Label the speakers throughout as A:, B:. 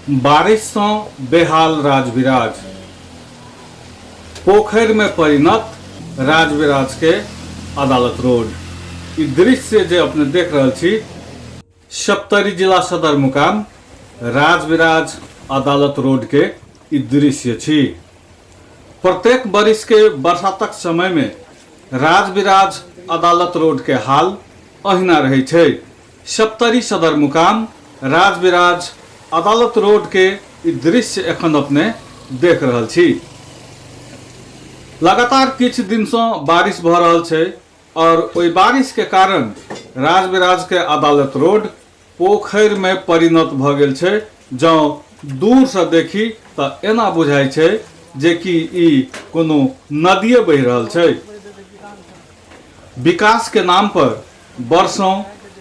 A: बारिश से बेहाल राजविराज, पोखर में परिणत राजविराज के अदालत रोड। ई दृश्य जे अपने देख रहे छी सप्तरी जिला सदर मुकाम राजविराज अदालत रोड के ई दृश्य छी। प्रत्येक बरिस के बरसातक समय में राजविराज अदालत रोड के हाल अहिना रहे छे। सप्तरी सदर मुकाम राजविराज अदालत रोड के ई दृश्य एखन अपने देख रहल छी। लगातार किछ दिन से बारिश भ रहल छे और ओई बारिश के कारण राजविराज के अदालत रोड पोखर में परिणत भ गेल छे। जँ दूर से देखी त एना बुझाय छे जे कि ई कोनो नदिये बहि रहल छे। विकास के नाम पर वर्षों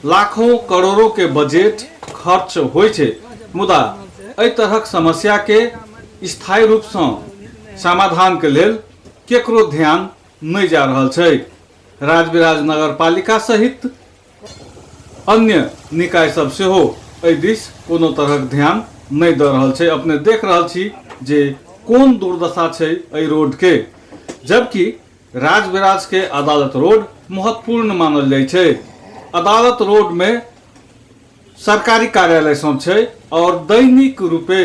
A: लाखों करोड़ों के बजट खर्च होय छे, मुदा एहि तरहक समस्या के स्थायी रूप से समाधान के लेल केकरो ध्यान नहीं जा रहल छे। राजविराज नगर पालिका सहित अन्य निकाय सब सेहो एहि दिस कोनो तरहक ध्यान नहीं द रहल छे। अपने देख रहल छी जे कोन दुर्दशा छे एहि रोड के, जबकि राजविराज के अदालत रोड महत्वपूर्ण मानल जाय छे। अदालत रोड में सरकारी कार्यालय सब छे और दैनिक रूपे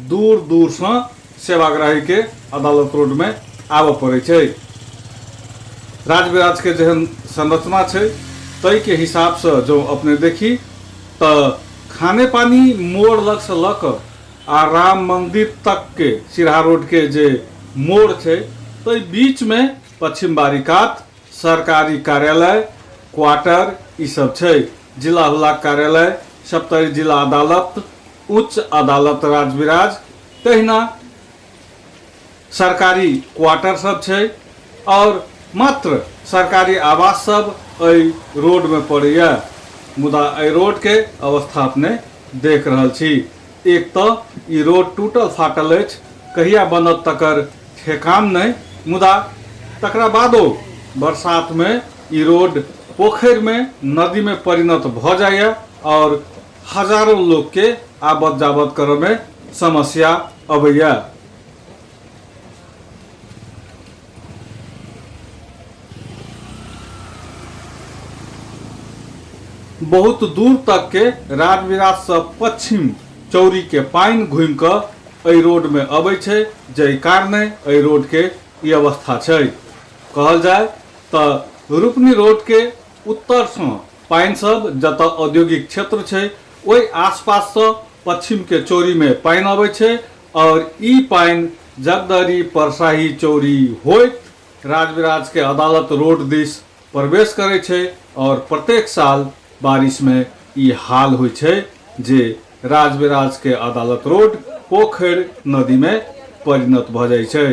A: दूर दूर से सेवाग्राही के अदालत रोड में आवे पड़े छे। राजविराज के जहन संरचना छे तई के हिसाब से जो अपने देखी तो खाने पानी मोड़ लग से लक आ राम मंदिर तक के सिरहा रोड के जे मोड़ छे तो बीच में पश्चिम बारीकात सरकारी कार्यालय क्वार्टर ई सब छे। जिला हुलाक कार्यालय, सप्तरी जिला अदालत, उच्च अदालत राजविराज, तहिना सरकारी क्वार्टर सब छे और मात्र सरकारी आवास सब एहि रोड में पड़ैया। मुदा एहि रोड के अवस्था अपने देख रहल छी। एक तो ई रोड टूटल फाटल अछि, कहिया बनत तकर ठेकान नहीं, मुदा तकरा बादो बरसात में ई रोड पोखर में नदी में परिणत भ जाए और हजारों लोग के आबद जाबद करे में समस्या अबैया। बहुत दूर तक के राजविराज से पश्चिम चौरी के पाइन घूम क एहि रोड में अबै छे, जै कारणे एहि रोड के ई अवस्था छे। कहल जाए तो रूपनी रोड के उत्तर से पाइन सब जत औद्योगिक क्षेत्र छे ओहि आसपास से पश्चिम के चौरी में पाइन अबै छे और ई पाइन जगदरी परसाही चौरी होइत राजविराज के अदालत रोड दिस प्रवेश करे छे और प्रत्येक साल बारिश में ई हाल होय छे जे राजविराज के अदालत रोड पोखर नदी में परिणत भ जाय छे।